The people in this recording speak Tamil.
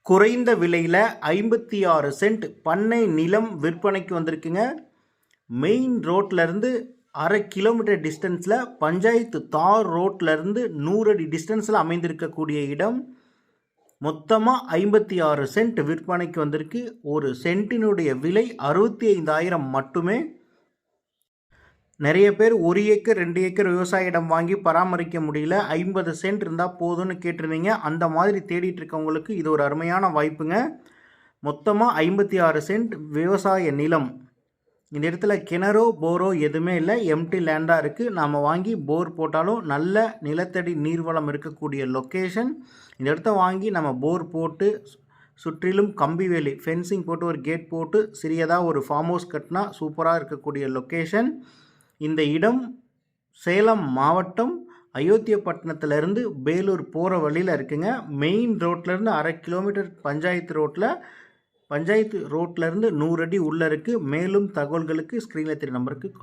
குறைந்த விலையில் 56 சென்ட் பண்ணை நிலம் விற்பனைக்கு வந்திருக்குங்க. மெயின் ரோட்லேருந்து 1/2 கிலோமீட்டர் டிஸ்டன்ஸில் பஞ்சாயத்து தார் ரோட்லேருந்து 100 அடி டிஸ்டன்ஸில் அமைந்திருக்கக்கூடிய இடம். மொத்தமாக 56 சென்ட் விற்பனைக்கு வந்திருக்கு. ஒரு சென்ட்டினுடைய விலை 65,000 மட்டுமே. நிறைய பேர் 1 ஏக்கர் 2 ஏக்கர் விவசாய இடம் வாங்கி பராமரிக்க முடியல, 50 சென்ட் இருந்தால் போதும்னு கேட்டிருந்தீங்க. அந்த மாதிரி தேடிட்டு இருக்கவங்களுக்கு இது ஒரு அருமையான வாய்ப்புங்க. மொத்தமாக 56 சென்ட் விவசாய நிலம். இந்த இடத்துல கிணறோ போரோ எதுவுமே இல்லை, எம்டி லேண்டாக இருக்குது. நாம் வாங்கி போர் போட்டாலும் நல்ல நிலத்தடி நீர்வளம் இருக்கக்கூடிய லொக்கேஷன். இந்த இடத்த வாங்கி நம்ம போர் போட்டு சுற்றிலும் கம்பி வேலி ஃபென்சிங் போட்டு ஒரு கேட் போட்டு சிறியதாக ஒரு ஃபார்ம் ஹவுஸ் கட்டினா சூப்பராக இருக்கக்கூடிய லொக்கேஷன். இந்த இடம் சேலம் மாவட்டம் அயோத்தியப்பட்டினத்துலேருந்து பேலூர் போகிற வழியில் இருக்குங்க. மெயின் ரோட்லேருந்து 1/2 கிலோமீட்டர் பஞ்சாயத்து ரோட்லேருந்து 100 அடி உள்ளே இருக்குது. மேலும் தகவல்களுக்கு ஸ்க்ரீனில் தெரிய நம்பருக்கு கால்